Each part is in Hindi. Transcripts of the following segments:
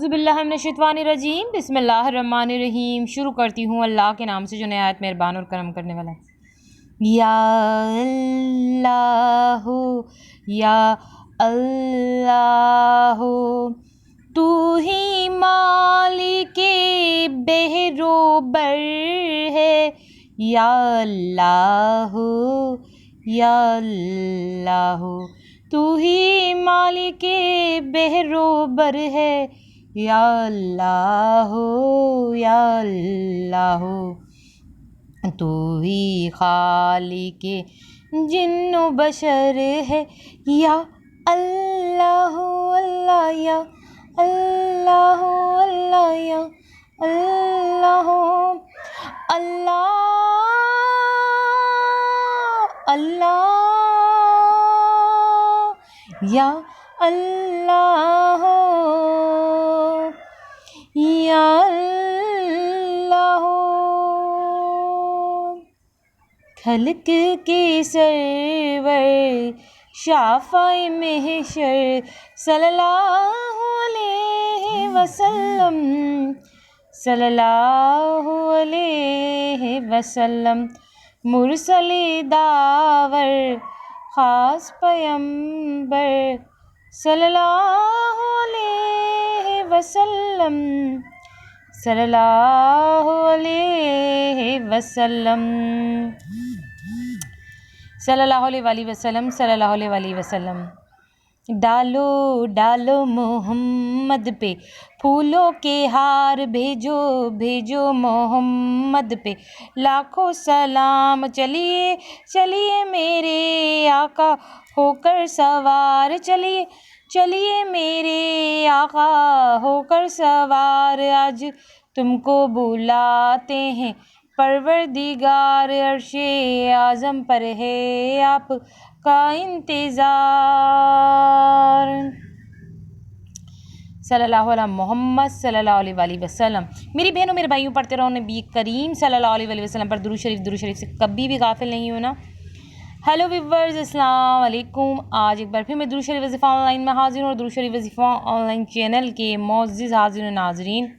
औज़ुबिल्लाहिमिनश्शैतानिर्रजीम बिस्मिल्लाहिर्रहमानिर्रहीम। शुरू करती हूँ अल्लाह के नाम से जो निहायत मेहरबान और करम करने वाला है। या अल्लाह या अल्लाह, तू ही मालिके बेहरोबर है। या अल्लाह या अल्लाह, तू ही मालिके बेहरोबर है। या अल्लाह या अल्लाह, तू ही खालिके जिन्नो बशर है। या अल्लाह अल्लाह या अल्लाह अल्लाह या अल्लाह अल्लाह अल्लाह या अल्लाह या अल्लाह। खल्क के सरवर शाफ़ाए महशर सल्लल्लाहु अलैहि वसल्लम, सल्लल्लाहु अलैहि वसल्लम। मुरसले दावर ख़ास पैगंबर सल्लल्लाहु अलैहि वसल्लम, सल्लल्लाहु अलैहि वसल्लम, सल्लल्लाहु अलैहि वसल्लम, सल्लल्लाहु अलैहि वसल्लम। डालो डालो मोहम्मद पे फूलों के हार, भेजो भेजो मोहम्मद पे लाखों सलाम। चलिए चलिए मेरे आका होकर सवार, चलिए चलिए मेरे आका होकर सवार। आज तुमको बुलाते हैं परवरदिगार, अर्शे आज़म पर है आपका इंतज़ार। सल्लल्लाहु अला मोहम्मद सल्लल्लाहु अलैहि वसल्लम। मेरी बहनों मेरे भाइयों, पढ़ते रहो नबी करीम सल्लल्लाहु अलैहि वसल्लम पर दुरूद शरीफ से कभी भी गाफिल नहीं होना। हेलो व्यूअर्स, अस्सलाम वालेकुम। आज एक बार फिर मैं दुरूद शरीफ वज़ीफ़ा ऑनलाइन में हाजिर हूँ और दुरूद शरीफ वज़ीफ़ा ऑनलाइन चैनल के मोअज़्ज़िज़ हाज़िर नाज़रीन,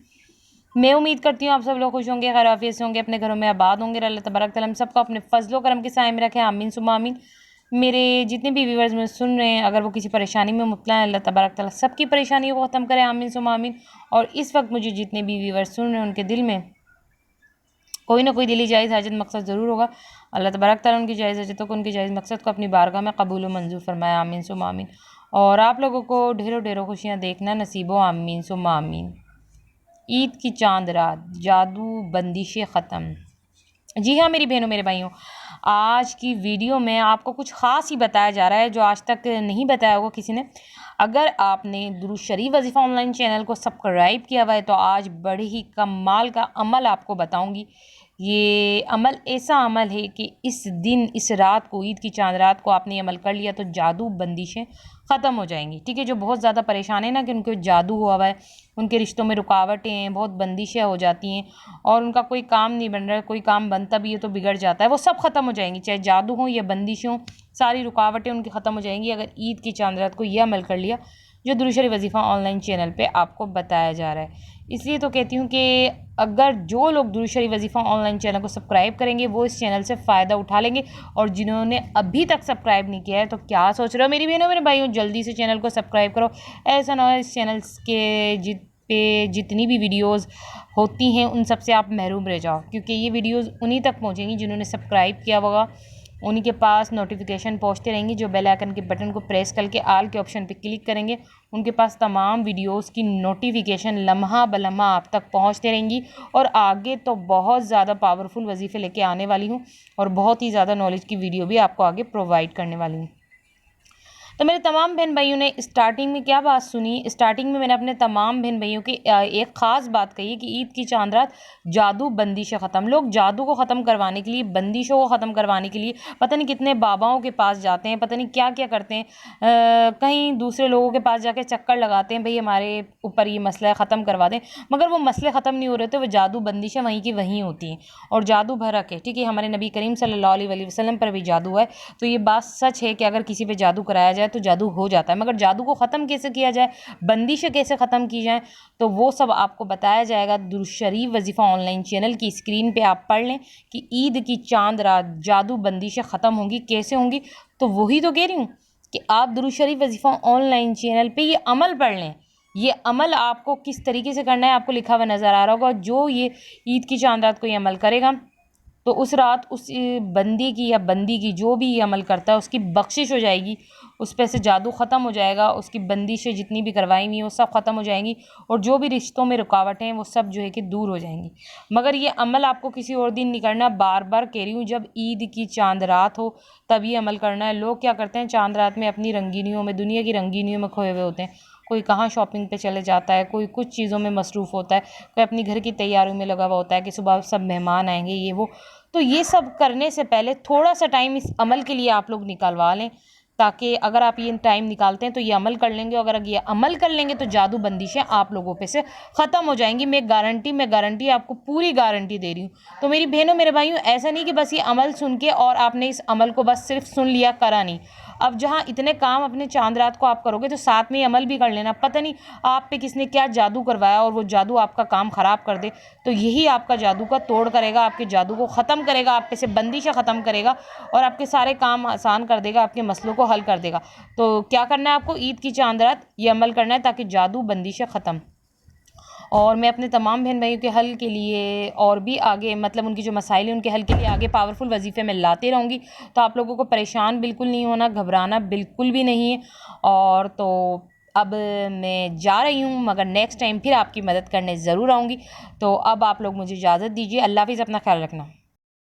मैं उम्मीद करती हूँ आप सब लोग खुश होंगे, खैर आफियत से होंगे, अपने घरों में आबाद होंगे। अल्लाह तबारक तआला हम सबको अपने फजलो करम के साए में रखे, आमीन सुम्मा आमीन। मेरे जितने भी व्यूवर्स में सुन रहे हैं, अगर वो किसी परेशानी में मुब्तला है, अल्लाह तबारक तआला सबकी परेशानियों को ख़त्म करे, आमीन सुम्मा आमीन। और इस वक्त मुझे जितने भी व्यूवर्स सुन रहे हैं, उनके दिल में कोई ना कोई दिली जायज़ हाजत मकसद ज़रूर होगा। अल्लाह तबारक तआला उनकी जायज़ हाजतों को, उनकी जायज़ मकसद को अपनी बारगाह में कबूल व मंजूर फरमाए, आमीन सुम्मा आमीन। और आप लोगों को ढेरों ढेरों खुशियाँ देखना नसीब हो, आमीन सुम्मा आमीन। ईद की चांद रात, जादू बंदिशें ख़त्म। जी हाँ मेरी बहनों मेरे भाइयों, आज की वीडियो में आपको कुछ ख़ास ही बताया जा रहा है जो आज तक नहीं बताया होगा किसी ने। अगर आपने दुरूद शरीफ वज़ीफ़ा ऑनलाइन चैनल को सब्सक्राइब किया हुआ है तो आज बड़ी ही कमाल का अमल आपको बताऊंगी। ये अमल ऐसा अमल है कि इस दिन, इस रात को, ईद की चांद रात को आपने अमल कर लिया तो जादू बंदिशें ख़त्म हो जाएंगी। ठीक है, जो बहुत ज़्यादा परेशान है ना कि उनको जादू हुआ हुआ है, उनके रिश्तों में रुकावटें हैं, बहुत बंदिशें हो जाती हैं और उनका कोई काम नहीं बन रहा है, कोई काम बनता भी है तो बिगड़ जाता है, वो सब ख़त्म हो जाएंगी। चाहे जादू हो या बंदिश हो, सारी रुकावटें उनकी ख़त्म हो जाएंगी अगर ईद की चांद रात को यह अमल कर लिया जो दुरूद शरीफ वज़ीफ़ा ऑनलाइन चैनल पे आपको बताया जा रहा है। इसलिए तो कहती हूँ कि अगर जो लोग दुरूद शरीफ वज़ीफ़ा ऑनलाइन चैनल को सब्सक्राइब करेंगे वो इस चैनल से फ़ायदा उठा लेंगे, और जिन्होंने अभी तक सब्सक्राइब नहीं किया है तो क्या सोच रहे हो मेरी बहनों मेरे भाइयों, जल्दी से चैनल को सब्सक्राइब करो। ऐसा ना हो इस चैनल के पे जितनी भी वीडियोस होती हैं उन सब से आप महरूम रह जाओ, क्योंकि ये वीडियोस उन्हीं तक पहुंचेंगी जिन्होंने सब्सक्राइब किया होगा, उन्हीं के पास नोटिफिकेशन पहुंचते रहेंगी। जो बेल आइकन के बटन को प्रेस करके आल के ऑप्शन पे क्लिक करेंगे, उनके पास तमाम वीडियोस की नोटिफिकेशन लम्हा बलम्हा आप तक पहुंचते रहेंगी। और आगे तो बहुत ज़्यादा पावरफुल वजीफ़े लेके आने वाली हूँ और बहुत ही ज़्यादा नॉलेज की वीडियो भी आपको आगे प्रोवाइड करने वाली हूँ। तो मेरे तमाम बहन भाइयों ने स्टार्टिंग में क्या बात सुनी, स्टार्टिंग में मैंने अपने तमाम बहन भाइयों की एक ख़ास बात कही कि ईद की चांद रात जादू बंदिशें ख़त्म। लोग जादू को ख़त्म करवाने के लिए, बंदिशों को ख़त्म करवाने के लिए पता नहीं कितने बाबाओं के पास जाते हैं, पता नहीं क्या क्या करते हैं, कहीं दूसरे लोगों के पास जाके चक्कर लगाते हैं, भाई हमारे ऊपर ये मसला ख़त्म करवा दें, मगर वो मसले ख़त्म नहीं हो रहे थे, वो जादू बंदिशें वहीं की वहीं होती हैं और जादू भरक है। ठीक है, हमारे नबी करीम सल्लल्लाहु अलैहि वसल्लम पर भी जादू है, तो ये बात सच है कि अगर किसी पे जादू कराया जाए जाए तो जादू हो जाता है। मगर जादू को ख़त्म कैसे किया जाए, बंदिशें कैसे ख़त्म की जाएँ, तो वो सब आपको बताया जाएगा दुरूद शरीफ वजीफ़ा ऑनलाइन चैनल की स्क्रीन पे आप पढ़ लें कि ईद की चांद रात जादू बंदिशें ख़त्म होंगी, कैसे होंगी। तो वही तो कह रही हूँ कि आप दुरूद शरीफ वजीफ़ा ऑनलाइन चैनल पे ये अमल पढ़ लें। ये अमल आपको किस तरीके से करना है आपको लिखा हुआ नज़र आ रहा होगा। जो ये ईद की चांद रात को ये अमल करेगा तो उस रात उस बंदी की या बंदी की जो भी ये अमल करता है उसकी बख्शिश हो जाएगी, उस पे से जादू ख़त्म हो जाएगा, उसकी बंदिशें जितनी भी करवाई हुई हैं वो सब ख़त्म हो जाएंगी और जो भी रिश्तों में रुकावटें हैं वो सब जो है कि दूर हो जाएंगी। मगर ये अमल आपको किसी और दिन नहीं करना, बार बार कह रही हूँ, जब ईद की चांद रात हो तब ये अमल करना है। लोग क्या करते हैं चांद रात में अपनी रंगीनियों में, दुनिया की रंगीनियों में खोए हुए होते हैं। कोई कहाँ शॉपिंग पे चले जाता है, कोई कुछ चीज़ों में मसरूफ़ होता है, कोई अपनी घर की तैयारियों में लगा हुआ होता है कि सुबह सब मेहमान आएंगे ये वो। तो ये सब करने से पहले थोड़ा सा टाइम इस अमल के लिए आप लोग निकालवा लें, ताकि अगर आप ये टाइम निकालते हैं तो ये अमल कर लेंगे। अगर ये अमल कर लेंगे तो जादू बंदिशें आप लोगों पे से ख़त्म हो जाएंगी। मैं गारंटी आपको पूरी गारंटी दे रही हूँ। तो मेरी बहनों मेरे भाइयों, ऐसा नहीं कि बस ये अमल सुन के और आपने इस अमल को बस सिर्फ सुन लिया, करा नहीं। अब जहाँ इतने काम अपने चांद रात को आप करोगे तो साथ में ये अमल भी कर लेना। पता नहीं आप पे किसने क्या जादू करवाया और वो जादू आपका काम ख़राब कर दे, तो यही आपका जादू का तोड़ करेगा, आपके जादू को ख़त्म करेगा, आप पे से बंदिशें ख़त्म करेगा और आपके सारे काम आसान कर देगा, आपके मसलों को हल कर देगा। तो क्या करना है आपको, ईद की चांद रात ये अमल करना है ताकि जादू बंदिशें ख़त्म। और मैं अपने तमाम बहन भाइयों के हल के लिए और भी आगे, मतलब उनकी जो मसाइल हैं उनके हल के लिए आगे पावरफुल वजीफ़े में लाते रहूँगी। तो आप लोगों को परेशान बिल्कुल नहीं होना, घबराना बिल्कुल भी नहीं है। और तो अब मैं जा रही हूँ, मगर नेक्स्ट टाइम फिर आपकी मदद करने ज़रूर आऊँगी। तो अब आप लोग मुझे इजाज़त दीजिए। अल्लाह हाफ़िज़, अपना ख्याल रखना।